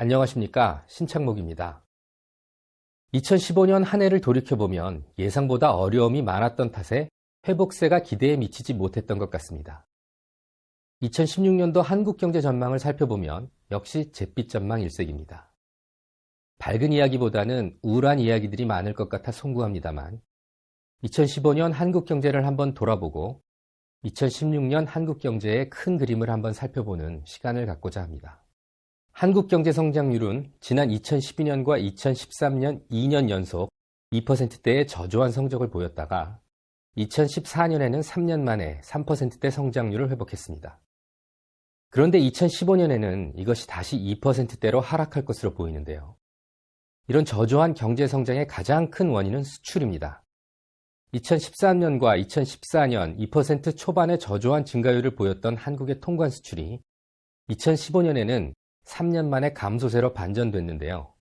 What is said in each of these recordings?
안녕하십니까, 신창목입니다. 2015년 한 해를 돌이켜보면 예상보다 어려움이 많았던 탓에 회복세가 기대에 미치지 못했던 것 같습니다. 2016년도 한국 경제 전망을 살펴보면 역시 잿빛 전망 일색입니다. 밝은 이야기보다는 우울한 이야기들이 많을 것 같아 송구합니다만 2015년 한국 경제를 한번 돌아보고 2016년 한국 경제의 큰 그림을 한번 살펴보는 시간을 갖고자 합니다. 한국 경제 성장률은 지난 2012년과 2013년 2년 연속 2%대의 저조한 성적을 보였다가 2014년에는 3년 만에 3%대 성장률을 회복했습니다. 그런데 2015년에는 이것이 다시 2%대로 하락할 것으로 보이는데요. 이런 저조한 경제 성장의 가장 큰 원인은 수출입니다. 2013년과 2014년 2% 초반의 저조한 증가율을 보였던 한국의 통관 수출이 2015년에는 3년 만에 감소세로 반전됐는데요.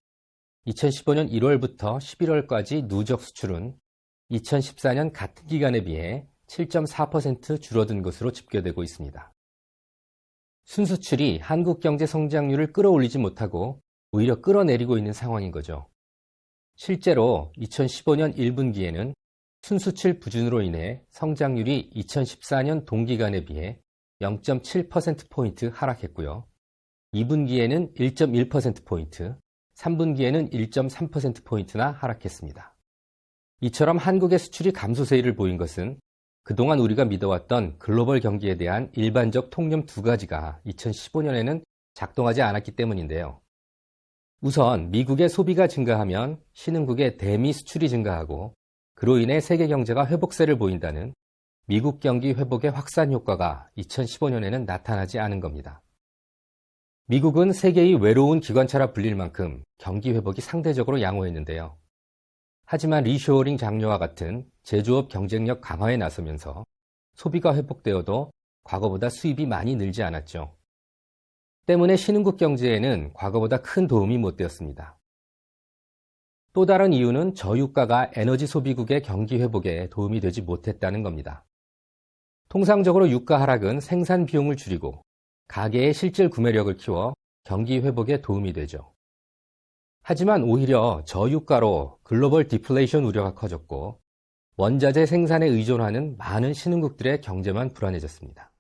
2015년 1월부터 11월까지 누적 수출은 2014년 같은 기간에 비해 7.4% 줄어든 것으로 집계되고 있습니다. 순수출이 한국 경제 성장률을 끌어올리지 못하고 오히려 끌어내리고 있는 상황인 거죠. 실제로 2015년 1분기에는 순수출 부진으로 인해 성장률이 2014년 동기간에 비해 0.7%포인트 하락했고요. 2분기에는 1.1%포인트, 3분기에는 1.3%포인트나 하락했습니다. 이처럼 한국의 수출이 감소세를 보인 것은 그동안 우리가 믿어왔던 글로벌 경기에 대한 일반적 통념 두 가지가 2015년에는 작동하지 않았기 때문인데요. 우선 미국의 소비가 증가하면 신흥국의 대미 수출이 증가하고 그로 인해 세계 경제가 회복세를 보인다는 미국 경기 회복의 확산 효과가 2015년에는 나타나지 않은 겁니다. 미국은 세계의 외로운 기관차라 불릴 만큼 경기 회복이 상대적으로 양호했는데요. 하지만 리쇼어링 장려와 같은 제조업 경쟁력 강화에 나서면서 소비가 회복되어도 과거보다 수입이 많이 늘지 않았죠. 때문에 신흥국 경제에는 과거보다 큰 도움이 못 되었습니다. 또 다른 이유는 저유가가 에너지 소비국의 경기 회복에 도움이 되지 못했다는 겁니다. 통상적으로 유가 하락은 생산 비용을 줄이고 가계의 실질 구매력을 키워 경기 회복에 도움이 되죠. 하지만 오히려 저유가로 글로벌 디플레이션 우려가 커졌고 원자재 생산에 의존하는 많은 신흥국들의 경제만 불안해졌습니다.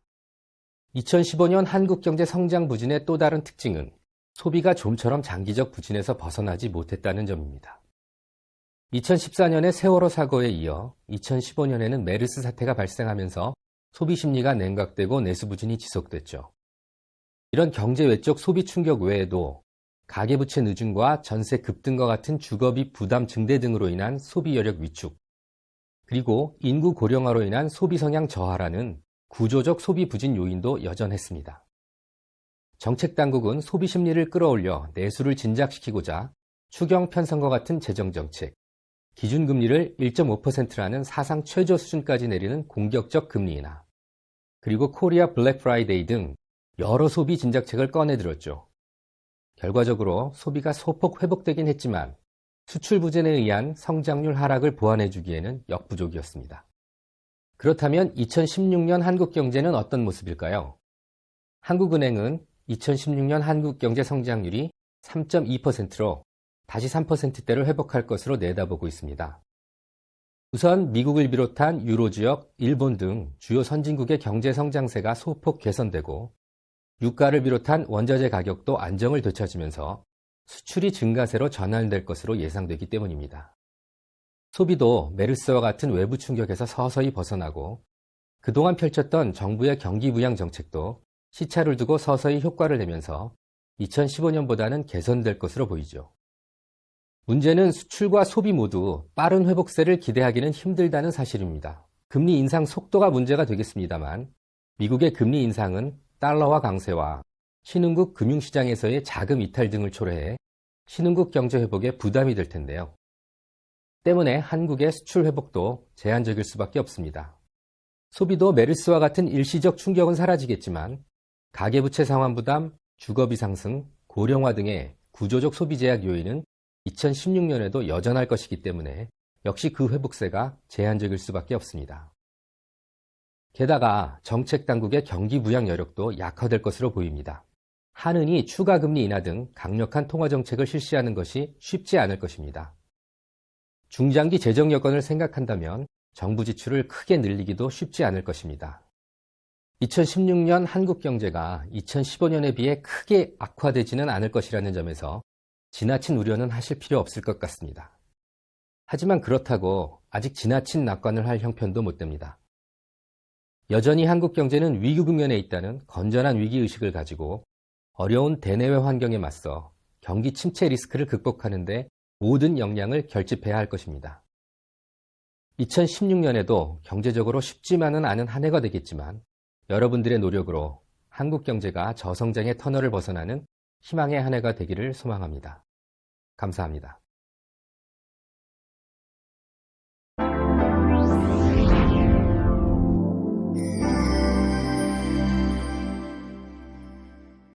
2015년 한국 경제 성장 부진의 또 다른 특징은 소비가 좀처럼 장기적 부진에서 벗어나지 못했다는 점입니다. 2014년의 세월호 사고에 이어 2015년에는 메르스 사태가 발생하면서 소비 심리가 냉각되고 내수 부진이 지속됐죠. 이런 경제 외적 소비 충격 외에도 가계부채 늦음과 전세 급등과 같은 주거비 부담 증대 등으로 인한 소비 여력 위축, 그리고 인구 고령화로 인한 소비 성향 저하라는 구조적 소비 부진 요인도 여전했습니다. 정책 당국은 소비 심리를 끌어올려 내수를 진작시키고자 추경 편성과 같은 재정 정책, 기준금리를 1.5%라는 사상 최저 수준까지 내리는 공격적 금리 인하, 그리고 코리아 블랙 프라이데이 등 여러 소비 진작책을 꺼내들었죠. 결과적으로 소비가 소폭 회복되긴 했지만 수출 부진에 의한 성장률 하락을 보완해주기에는 역부족이었습니다. 그렇다면 2016년 한국 경제는 어떤 모습일까요? 한국은행은 2016년 한국 경제 성장률이 3.2%로 다시 3%대를 회복할 것으로 내다보고 있습니다. 우선 미국을 비롯한 유로 지역, 일본 등 주요 선진국의 경제 성장세가 소폭 개선되고 유가를 비롯한 원자재 가격도 안정을 되찾으면서 수출이 증가세로 전환될 것으로 예상되기 때문입니다. 소비도 메르스와 같은 외부 충격에서 서서히 벗어나고 그동안 펼쳤던 정부의 경기 부양 정책도 시차를 두고 서서히 효과를 내면서 2015년보다는 개선될 것으로 보이죠. 문제는 수출과 소비 모두 빠른 회복세를 기대하기는 힘들다는 사실입니다. 금리 인상 속도가 문제가 되겠습니다만 미국의 금리 인상은 달러화 강세와 신흥국 금융시장에서의 자금 이탈 등을 초래해 신흥국 경제 회복에 부담이 될 텐데요. 때문에 한국의 수출 회복도 제한적일 수밖에 없습니다. 소비도 메르스와 같은 일시적 충격은 사라지겠지만 가계부채 상환 부담, 주거비 상승, 고령화 등의 구조적 소비 제약 요인은 2016년에도 여전할 것이기 때문에 역시 그 회복세가 제한적일 수밖에 없습니다. 게다가 정책 당국의 경기 부양 여력도 약화될 것으로 보입니다. 한은이 추가 금리 인하 등 강력한 통화 정책을 실시하는 것이 쉽지 않을 것입니다. 중장기 재정 여건을 생각한다면 정부 지출을 크게 늘리기도 쉽지 않을 것입니다. 2016년 한국 경제가 2015년에 비해 크게 악화되지는 않을 것이라는 점에서 지나친 우려는 하실 필요 없을 것 같습니다. 하지만 그렇다고 아직 지나친 낙관을 할 형편도 못 됩니다. 여전히 한국 경제는 위기 국면에 있다는 건전한 위기의식을 가지고 어려운 대내외 환경에 맞서 경기 침체 리스크를 극복하는 데 모든 역량을 결집해야 할 것입니다. 2016년에도 경제적으로 쉽지만은 않은 한 해가 되겠지만 여러분들의 노력으로 한국 경제가 저성장의 터널을 벗어나는 희망의 한 해가 되기를 소망합니다. 감사합니다.